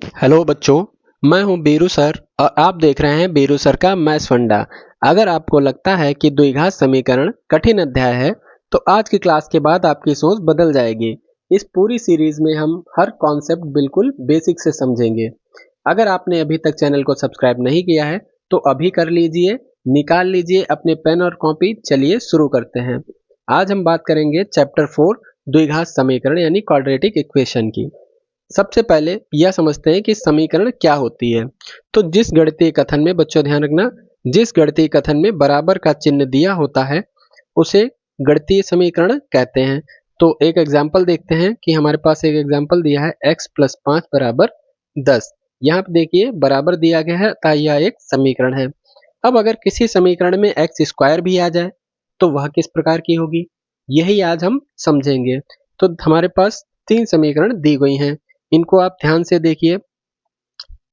Hello बच्चों, मैं हूं बीरू सर और आप देख रहे हैं बीरू सर का मैथ्स फंडा। अगर आपको लगता है कि द्विघात समीकरण कठिन अध्याय है, तो आज की क्लास के बाद आपकी सोच बदल जाएगी। इस पूरी सीरीज में हम हर कॉन्सेप्ट बिल्कुल बेसिक से समझेंगे। अगर आपने अभी तक चैनल को सब्सक्राइब नहीं किया है, तो अभी कर लीजिए। निकाल लीजिए अपने पेन और कॉपी। चलिए शुरू करते हैं। आज हम बात करेंगे चैप्टर 4 द्विघात समीकरण यानी क्वाड्रेटिक इक्वेशन की। सबसे पहले यह समझते हैं कि समीकरण क्या होती है। तो जिस गणितीय कथन में, बच्चों ध्यान रखना, जिस गणितीय कथन में बराबर का चिन्ह दिया होता है उसे गणितीय समीकरण कहते हैं। तो एक एग्जाम्पल देखते हैं कि हमारे पास एक एग्जाम्पल दिया है x प्लस 5 बराबर 10। यहाँ पे देखिए बराबर दिया गया है, अतः यह एक समीकरण है। अब अगर किसी समीकरण में एक्स स्क्वायर भी आ जाए तो वह किस प्रकार की होगी, यही आज हम समझेंगे। तो हमारे पास तीन समीकरण दी गई हैं, इनको आप ध्यान से देखिए।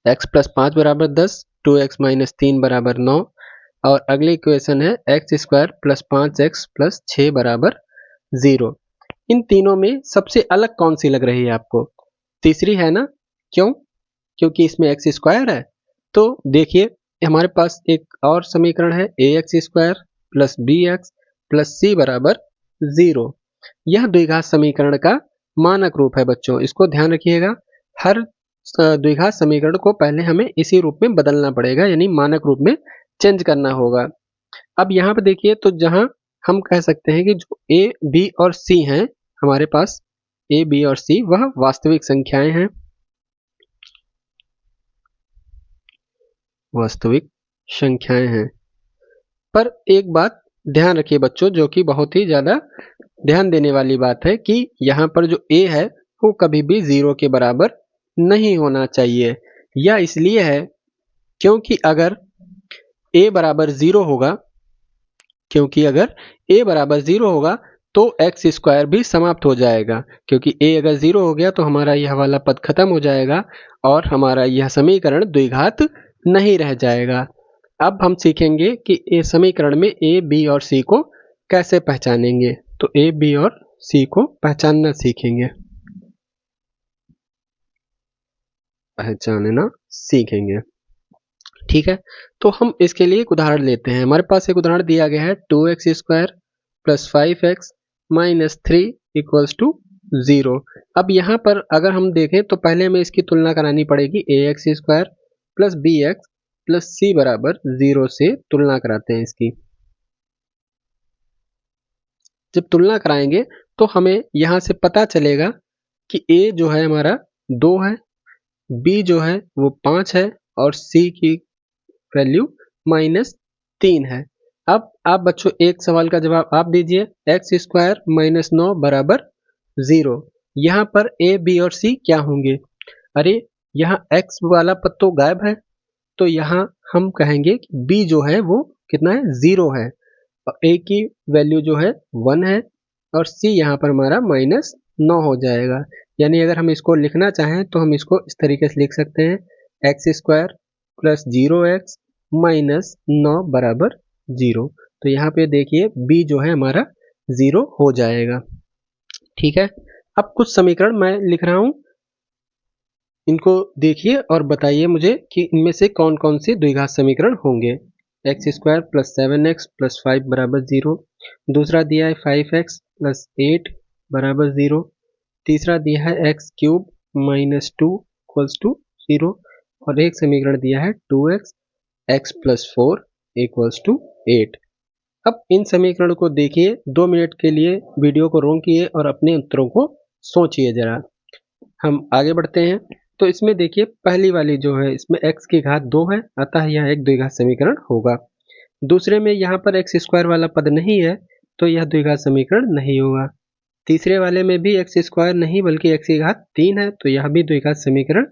x प्लस 5 बराबर 10, 2x माइनस 3 बराबर 9 और अगली इक्वेशन है x square plus 5x plus 6 बराबर 0। इन तीनों में सबसे अलग कौन सी लग रही है आपको? तीसरी है ना? क्यों? क्योंकि इसमें एक्स स्क्वायर है। तो देखिए हमारे पास एक और समीकरण है A X square plus B X plus C बराबर 0। यह द्विघात समीकरण का मानक रूप है बच्चों, इसको ध्यान रखिएगा। हर द्विघात समीकरण को पहले हमें इसी रूप में बदलना पड़ेगा, यानी मानक रूप में चेंज करना होगा। अब यहाँ पे देखिए, तो जहां हम कह सकते हैं कि जो ए बी और सी हैं हमारे पास, ए बी और सी वह वास्तविक संख्याएं हैं, वास्तविक संख्याएं हैं। पर एक बात ध्यान रखिए बच्चों, जो कि बहुत ही ज्यादा ध्यान देने वाली बात है, कि यहाँ पर जो a है वो कभी भी 0 के बराबर नहीं होना चाहिए। यह इसलिए है क्योंकि अगर a बराबर 0 होगा, तो एक्स स्क्वायर भी समाप्त हो जाएगा, क्योंकि a अगर 0 हो गया तो हमारा यह वाला पद खत्म हो जाएगा और हमारा यह समीकरण द्विघात नहीं रह जाएगा। अब हम सीखेंगे कि इस समीकरण में ए बी और सी को कैसे पहचानेंगे। तो ए बी और सी को पहचानना सीखेंगे, ठीक है। तो हम इसके लिए एक उदाहरण लेते हैं। हमारे पास एक उदाहरण दिया गया है 2x square plus 5x minus 3 equals to 0। अब यहाँ पर अगर हम देखें तो पहले हमें इसकी तुलना करानी पड़ेगी। A X square plus B X plus C बराबर 0 से तुलना कराते हैं इसकी। जब तुलना कराएंगे तो हमें यहाँ से पता चलेगा कि a जो है हमारा 2 है, b जो है वो 5 है और c की वैल्यू माइनस 3 है। अब आप बच्चों एक सवाल का जवाब आप दीजिए, एक्स स्क्वायर माइनस 9 बराबर 0। यहाँ पर a b और c क्या होंगे? अरे यहाँ x वाला पद तो गायब है, तो यहाँ हम कहेंगे कि b जो है वो कितना है? 0 है। ए की वैल्यू जो है 1 है और सी यहाँ पर हमारा माइनस 9 हो जाएगा। यानी अगर हम इसको लिखना चाहें तो हम इसको इस तरीके से लिख सकते हैं, x square plus 0x minus 9 बराबर 0। तो यहाँ पे देखिए बी जो है हमारा 0 हो जाएगा, ठीक है। अब कुछ समीकरण मैं लिख रहा हूँ, इनको देखिए और बताइए मुझे कि इनमें से कौन कौन से द्विघात समीकरण होंगे। X square plus 7x plus 5 बराबर 0। दूसरा दिया है 5x प्लस 8 बराबर 0। तीसरा दिया है X cube minus 2 equals to 0। और एक समीकरण दिया है 2x x plus 4 equals to 8। अब इन समीकरण को देखिए, 2 मिनट के लिए वीडियो को रोकिए और अपने उत्तरों को सोचिए जरा। हम आगे बढ़ते हैं। तो इसमें देखिए पहली वाली जो है, इसमें x की घात 2 है, अतः यह एक द्विघात समीकरण होगा। दूसरे में यहाँ पर एक्स स्क्वायर वाला पद नहीं है, तो यह द्विघात समीकरण नहीं होगा। तीसरे वाले में भी एक्स स्क्वायर नहीं बल्कि x की घात 3 है, तो यह भी द्विघात समीकरण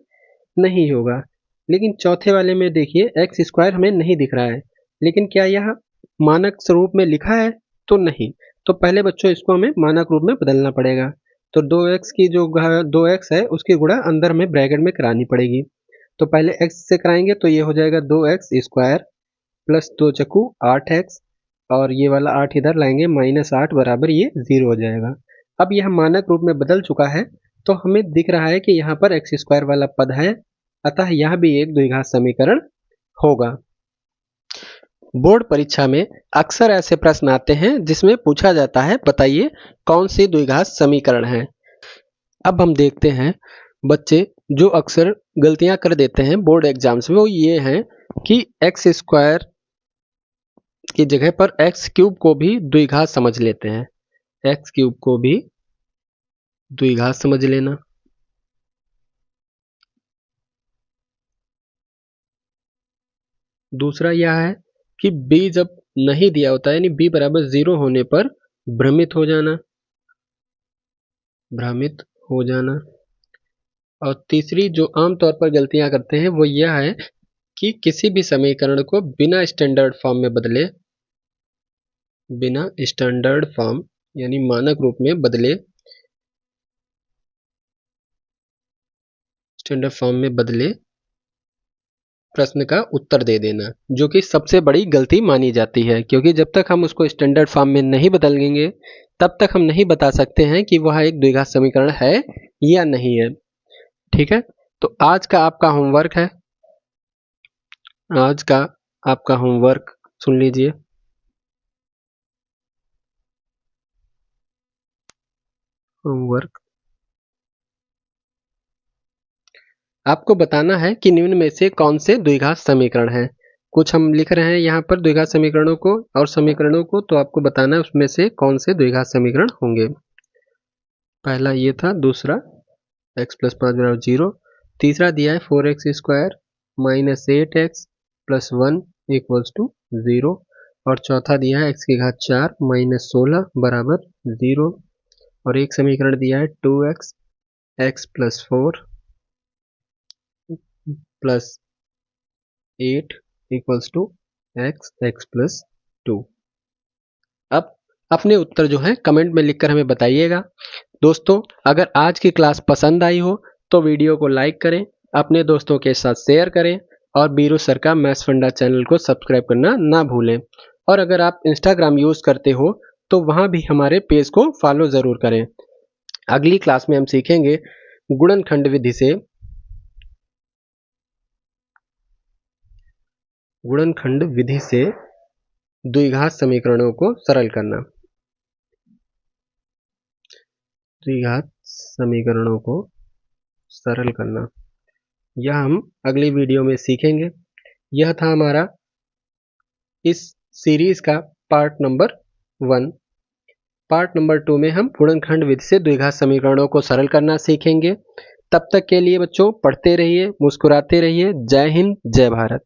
नहीं होगा। लेकिन चौथे वाले में देखिए एक्स स्क्वायर हमें नहीं दिख रहा है, लेकिन क्या यह मानक स्वरूप में लिखा है? तो नहीं। तो पहले बच्चों इसको हमें मानक रूप में बदलना पड़ेगा। तो 2x की जो 2x है उसकी गुणा अंदर में ब्रैकेट में करानी पड़ेगी। तो पहले x से कराएंगे तो ये हो जाएगा 2x स्क्वायर प्लस 2 चक्कू 8x और ये वाला 8 इधर लाएंगे माइनस 8 बराबर ये 0 हो जाएगा। अब यह मानक रूप में बदल चुका है, तो हमें दिख रहा है कि यहाँ पर एक्स स्क्वायर वाला पद है अतः यह भी एक द्विघात समीकरण होगा। बोर्ड परीक्षा में अक्सर ऐसे प्रश्न आते हैं जिसमें पूछा जाता है बताइए कौन सी द्विघात समीकरण है। अब हम देखते हैं बच्चे जो अक्सर गलतियां कर देते हैं बोर्ड एग्जाम्स में, वो ये हैं कि एक्स स्क्वायर की जगह पर एक्स क्यूब को भी द्विघात समझ लेते हैं। एक्स क्यूब को भी द्विघात समझ लेना। दूसरा यह है कि b जब नहीं दिया होता है यानी b बराबर 0 होने पर भ्रमित हो जाना, भ्रमित हो जाना। और तीसरी जो आमतौर पर गलतियां करते हैं वो यह है कि किसी भी समीकरण को बिना स्टैंडर्ड फॉर्म में बदले, बिना स्टैंडर्ड फॉर्म यानी मानक रूप में बदले, स्टैंडर्ड फॉर्म में बदले प्रश्न का उत्तर दे देना, जो कि सबसे बड़ी गलती मानी जाती है, क्योंकि जब तक हम उसको स्टैंडर्ड फॉर्म में नहीं बदलेंगे तब तक हम नहीं बता सकते हैं कि वह एक द्विघात समीकरण है या नहीं है। ठीक है, तो आज का आपका होमवर्क है, आज का आपका होमवर्क सुन लीजिए। होमवर्क आपको बताना है कि निम्न में से कौन से द्विघात समीकरण हैं। कुछ हम लिख रहे हैं यहाँ पर द्विघात समीकरणों को और समीकरणों को, तो आपको बताना है उसमें से कौन से द्विघात समीकरण होंगे। पहला ये था, दूसरा x प्लस 5 बराबर 0, तीसरा दिया है 4x square minus 8x plus 1 equals to 0, और चौथा दिया है x की घात 4 माइनस 16 बराबर 0, और एक समीकरण दिया है 2x x plus 4 plus 8 equals to x plus 2। अब अपने उत्तर जो है कमेंट में लिखकर हमें बताइएगा। दोस्तों, अगर आज की क्लास पसंद आई हो तो वीडियो को लाइक करें, अपने दोस्तों के साथ शेयर करें और बीरू सर का मैथ्स फंडा चैनल को सब्सक्राइब करना ना भूलें। और अगर आप इंस्टाग्राम यूज़ करते हो तो वहाँ भी हमारे पेज को फॉलो ज़रूर करें। अगली क्लास में हम सीखेंगे गुणनखंड विधि से द्विघात समीकरणों को सरल करना, द्विघात समीकरणों को सरल करना, यह हम अगली वीडियो में सीखेंगे। यह था हमारा इस सीरीज का पार्ट नंबर 1। पार्ट नंबर 2 में हम गुणनखंड विधि से द्विघात समीकरणों को सरल करना सीखेंगे। तब तक के लिए बच्चों पढ़ते रहिए, मुस्कुराते रहिए। जय हिंद, जय भारत।